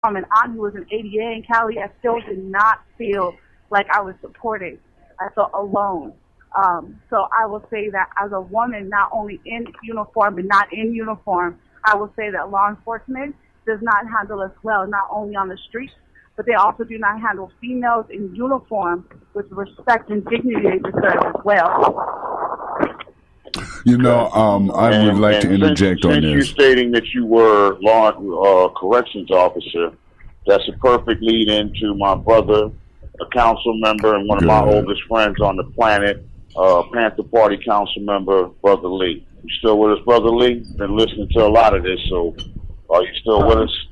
from an aunt who was an ADA in Cali, I still did not feel like I was supported. I felt alone. So I will say that as a woman, not only in uniform but not in uniform, I will say that law enforcement does not handle us well, not only on the streets, but they also do not handle females in uniform with respect and dignity they deserve as well. I would like to interject on this. Since you stating that you were corrections officer, that's a perfect lead into my brother, a council member and one of my oldest friends on the planet, Panther Party council member, Brother Lee. You still with us, Brother Lee? Been listening to a lot of this, so are you still with us?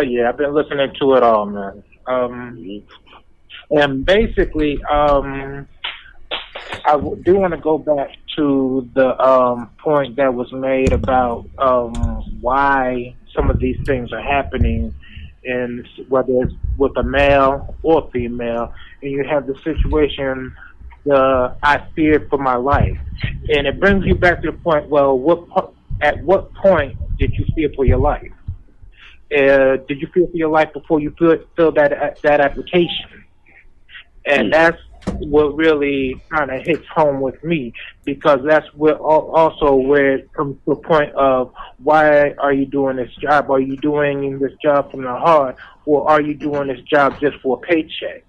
Yeah, I've been listening to it all, man. And basically, I do want to go back to the point that was made about why some of these things are happening, and whether it's with a male or female, and you have the situation, I feared for my life. And it brings you back to the point, well, at what point did you fear for your life? Did you fear for your life before you filled that application? And that's what really kind of hits home with me, because that's also where it comes to a point of, why are you doing this job? Are you doing this job from the heart, or are you doing this job just for a paycheck?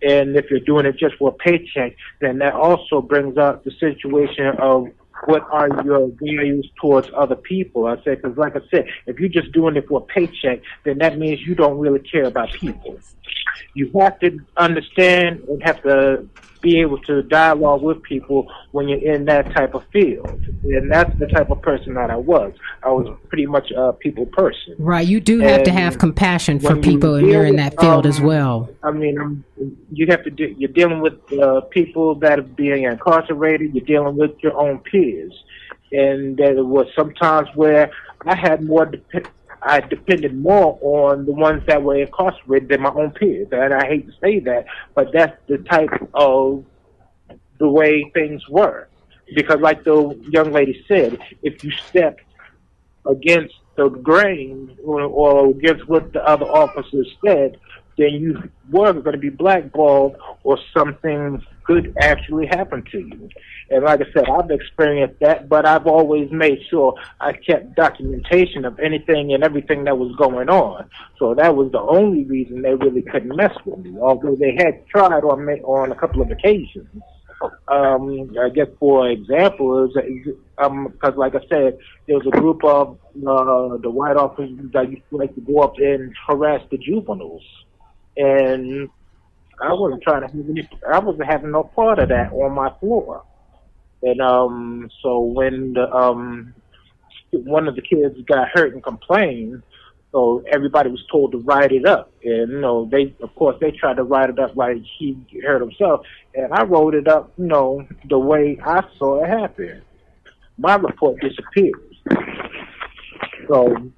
And if you're doing it just for a paycheck, then that also brings up the situation of, what are your values towards other people? I say, because like I said, if you're just doing it for a paycheck, then that means you don't really care about people. You have to understand and have to be able to dialogue with people when you're in that type of field. And that's the type of person that I was. I was pretty much a people person. Right. You do have to have compassion for people, and you're in that field as well. I mean, you have to you're dealing with people that are being incarcerated. You're dealing with your own peers. And there was sometimes where I had I depended more on the ones that were incarcerated than my own peers. And I hate to say that, but that's the type of the way things were. Because like the young lady said, if you step against the grain or against what the other officers said, then you were going to be blackballed, or something could actually happen to you. And like I said, I've experienced that, but I've always made sure I kept documentation of anything and everything that was going on. So that was the only reason they really couldn't mess with me, although they had tried on a couple of occasions. I guess, for example, because like I said, there was a group of the white officers that used to like to go up and harass the juveniles. And I wasn't having no part of that on my floor. And so when one of the kids got hurt and complained, so everybody was told to write it up. And they tried to write it up like he hurt himself, and I wrote it up, the way I saw it happen. My report disappears. So,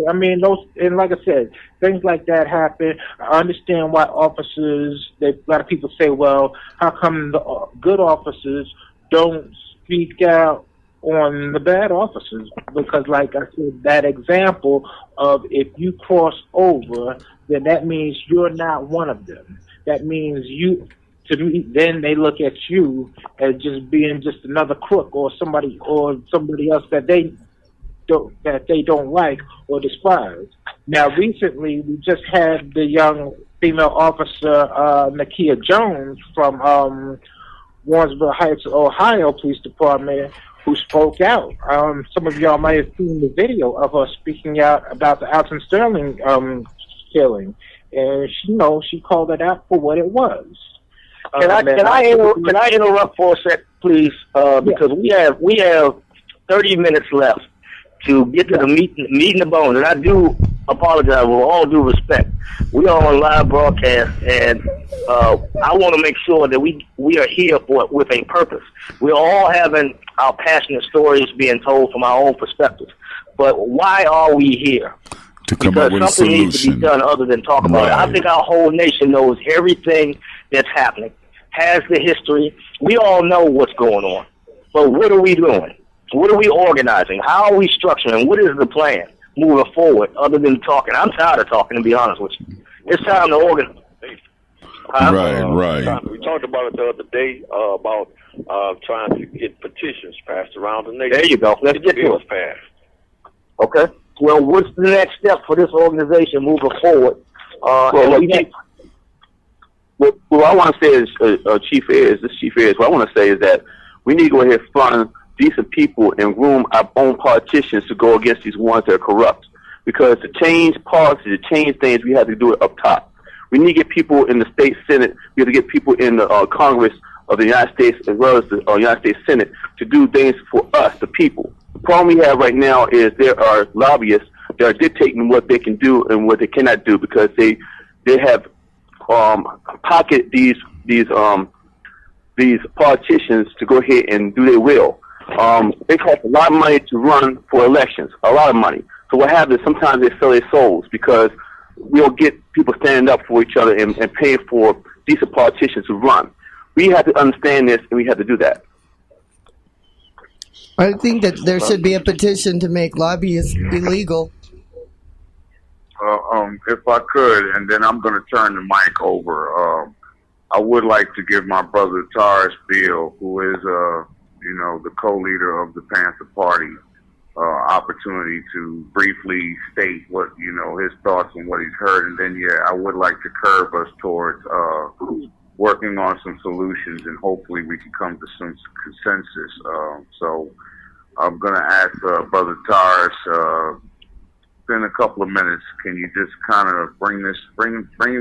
I mean, and like I said, things like that happen. I understand why officers, a lot of people say, well, how come the good officers don't speak out on the bad officers? Because like I said, that example of, if you cross over, then that means you're not one of them. That means then they look at you as just being just another crook, or somebody else that they don't like or despise. Now, recently, we just had the young female officer, Nakia Jones, from Warrensville Heights, Ohio Police Department, who spoke out. Some of y'all might have seen the video of her speaking out about the Alton Sterling killing, and she called it out for what it was. Can I interrupt for a sec, please? Because we have 30 minutes left to get to the meat and the bones, and I do apologize with all due respect. We are on live broadcast, and I want to make sure that we are here with a purpose. We're all having our passionate stories being told from our own perspective. But why are we here? To come up with a solution. Something needs to be done other than talk about it. I think our whole nation knows everything that's happening, has the history. We all know what's going on. But what are we doing? What are we organizing? How are we structuring? What is the plan? moving forward other than talking. I'm tired of talking, to be honest with you. It's time to organize. Right. We talked about it the other day about trying to get petitions passed around the nation. There you go. Let's get to it. Passed. Okay. Well, what's the next step for this organization moving forward? What I want to say is, Chief Ayers, what I want to say is that we need to go ahead and fund decent people and groom our own politicians to go against these ones that are corrupt. Because to change policy, to change things, we have to do it up top. We need to get people in the state Senate. We have to get people in the Congress of the United States as well as the United States Senate to do things for us, the people. The problem we have right now is there are lobbyists that are dictating what they can do and what they cannot do because they have pocketed these politicians to go ahead and do their will. It costs a lot of money to run for elections, a lot of money. So what happens is sometimes they sell their souls because we don't get people standing up for each other and paying for decent politicians to run. We have to understand this, and we have to do that. I think that there should be a petition to make lobbyists illegal. If I could, and then I'm going to turn the mic over. I would like to give my brother Taurus Beal, who is, the co-leader of the Panther Party, opportunity to briefly state what, his thoughts and what he's heard. And then, I would like to curve us towards working on some solutions, and hopefully we can come to some consensus. So I'm going to ask Brother Taurus, in a couple of minutes, can you just kind of bring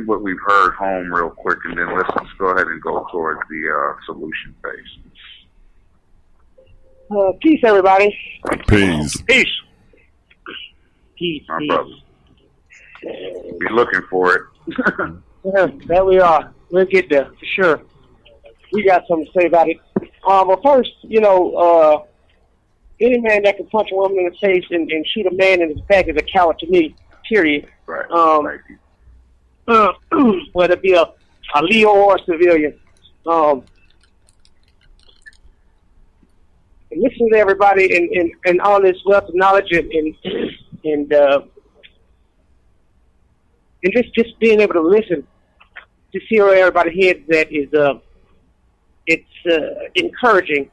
what we've heard home real quick, and then let's just go ahead and go towards the solution phase. Peace, everybody. Peace. Peace. My brother. Be looking for it. Yeah, there we are. We'll get there, for sure. We got something to say about it. But first, any man that can punch a woman in the face and shoot a man in his back is a coward to me, period. Right. Whether it be a Leo or a civilian. And listen to everybody and all this wealth of knowledge and just being able to listen to see where everybody's heads at is it's encouraging.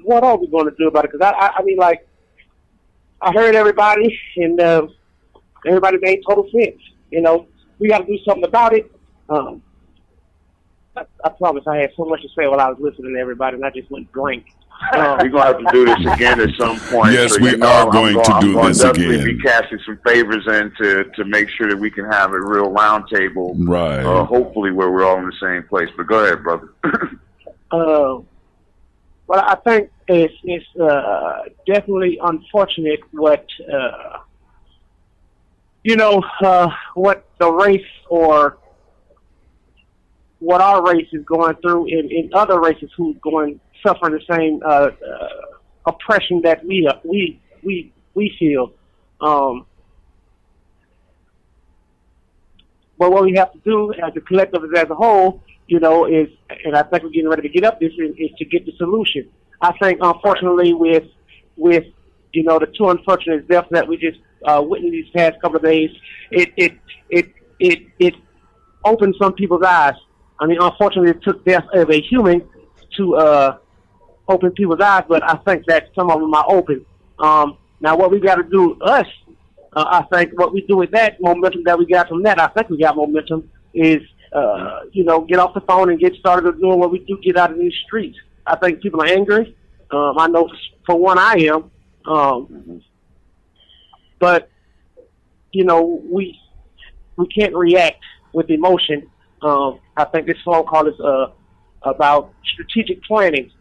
What are we going to do about it? Because I mean, like, I heard everybody, and everybody made total sense. We got to do something about it. I promise I had so much to say while I was listening to everybody, and I just went blank. We're going to have to do this again at some point. Yes, so, we are going to do this again. I'm definitely be casting some favors in to make sure that we can have a real round table. Right. Hopefully where we're all in the same place. But go ahead, brother. Well, I think it's definitely unfortunate what the race or what our race is going through in other races who's suffering the same oppression that we feel. But what we have to do as a collective, as a whole, is, and I think we're getting ready to get up this, is to get the solution. I think, unfortunately, with the two unfortunate deaths that we just witnessed these past couple of days, it opened some people's eyes. I mean, unfortunately, it took death of a human to open people's eyes, but I think that some of them are open. Now, what we got to do, I think what we do with that momentum that we got from that, I think we got momentum, is get off the phone and get started doing what we do, get out of these streets. I think people are angry. I know for one I am. But, we can't react with emotion. I think this phone call is about strategic planning.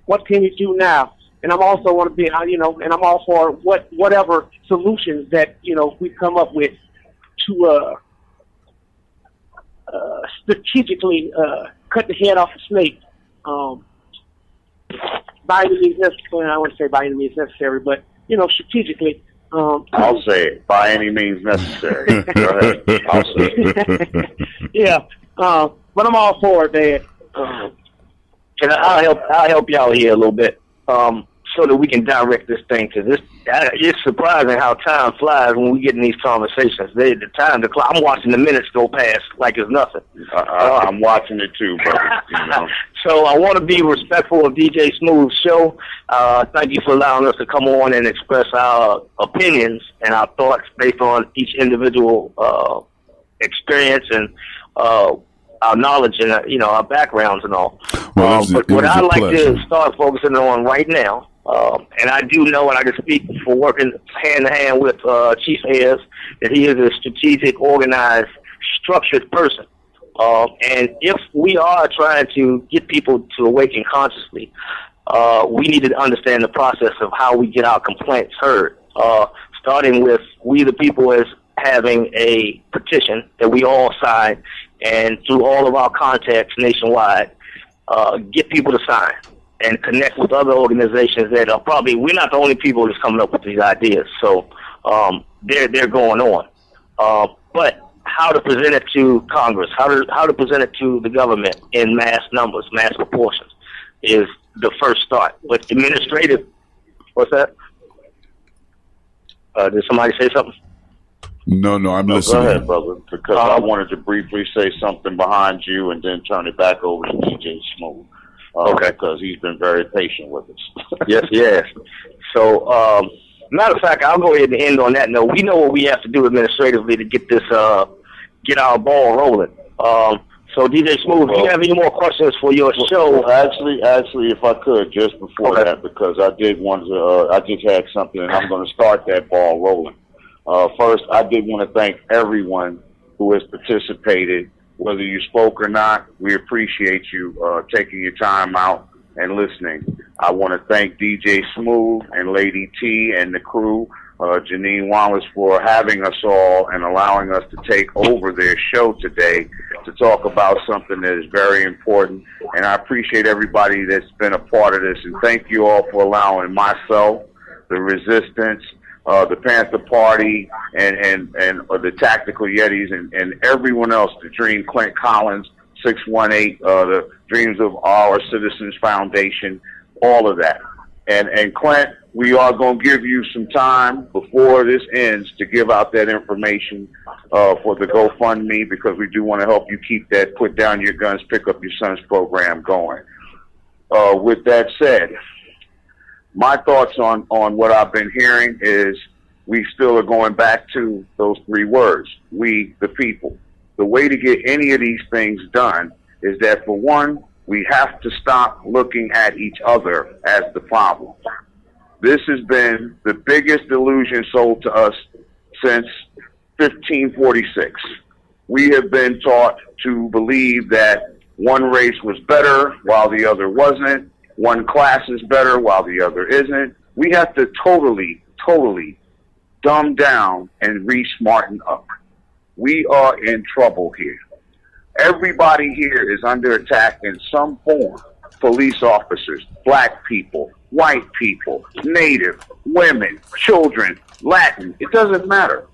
What can you do now? And I'm also want to be, and I'm all for whatever solutions that, we come up with to strategically cut the head off the snake. By any means necessary. I wouldn't say by any means necessary, but strategically. I'll say it, by any means necessary. Go ahead. I'll say it. Yeah, but I'm all for it, man. And I'll help y'all here a little bit. so that we can direct this thing to this. It's surprising how time flies when we get in these conversations. The time, I'm watching the minutes go past like it's nothing. I'm watching it too, brother. You know. So I want to be respectful of DJ Smooth's show. Thank you for allowing us to come on and express our opinions and our thoughts based on each individual experience and our knowledge and our backgrounds and all. Well, but what I'd like to start focusing on right now, and I do know, and I can speak for working hand in hand with Chief Ayers, that he is a strategic, organized, structured person. And if we are trying to get people to awaken consciously, we need to understand the process of how we get our complaints heard. Starting with We the People as having a petition that we all sign, and through all of our contacts nationwide, get people to sign and connect with other organizations that are probably, we're not the only people that's coming up with these ideas. So they're going on. But how to present it to Congress, how to present it to the government in mass numbers, mass proportions, is the first start. But administrative, what's that? Did somebody say something? No, I'm listening. Go ahead, brother, because I wanted to briefly say something behind you and then turn it back over to DJ Smooth. Okay. Because he's been very patient with us. Yes. So, matter of fact, I'll go ahead and end on that note. We know what we have to do administratively to get this, get our ball rolling. So, DJ Smooth, do you have any more questions for your show? Actually, if I could, just before that, because I did want to, I just had something, and I'm going to start that ball rolling. First, I did want to thank everyone who has participated, whether you spoke or not. We appreciate you taking your time out and listening. I want to thank DJ Smooth and Lady T and the crew, Janine Wallace, for having us all and allowing us to take over their show today to talk about something that is very important. And I appreciate everybody that's been a part of this. And thank you all for allowing myself, the Resistance, the Panther Party, and the Tactical Yetis, and everyone else, the Dream, Clint Collins, 618, the Dreams of Our Citizens Foundation, all of that. And Clint, we are going to give you some time before this ends to give out that information for the GoFundMe, because we do want to help you keep that Put Down Your Guns, Pick Up Your Sons program going. With that said, my thoughts on what I've been hearing is we still are going back to those three words, we the people. The way to get any of these things done is that, for one, we have to stop looking at each other as the problem. This has been the biggest illusion sold to us since 1546. We have been taught to believe that one race was better while the other wasn't. One class is better while the other isn't. We have to totally dumb down and re-smarten up. We are in trouble here. Everybody here is under attack in some form. Police officers, black people, white people, native, women, children, Latin. It doesn't matter.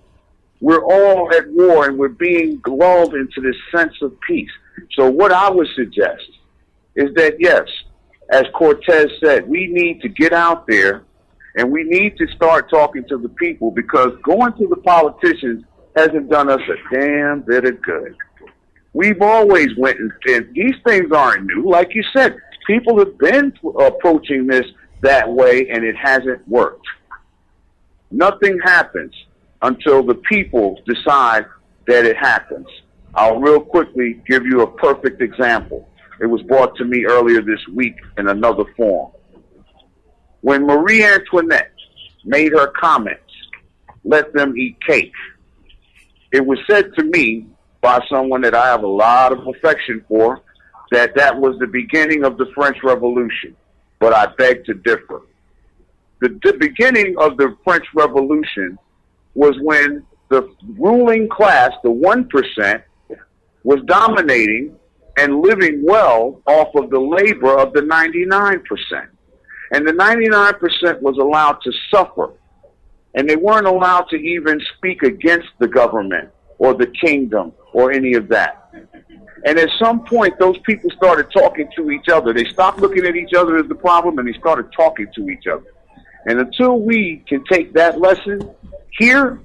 We're all at war, and we're being lulled into this sense of peace. So what I would suggest is that, yes, as Cortez said, we need to get out there and we need to start talking to the people, because going to the politicians hasn't done us a damn bit of good. We've always went and these things aren't new. Like you said, people have been approaching this that way and it hasn't worked. Nothing happens until the people decide that it happens. I'll real quickly give you a perfect example. It was brought to me earlier this week in another form. When Marie Antoinette made her comments, let them eat cake, it was said to me by someone that I have a lot of affection for that that was the beginning of the French Revolution, but I beg to differ. The beginning of the French Revolution was when the ruling class, the 1%, was dominating and living well off of the labor of the 99%. And the 99% was allowed to suffer. And they weren't allowed to even speak against the government or the kingdom or any of that. And at some point, those people started talking to each other. They stopped looking at each other as the problem, and they started talking to each other. And until we can take that lesson here,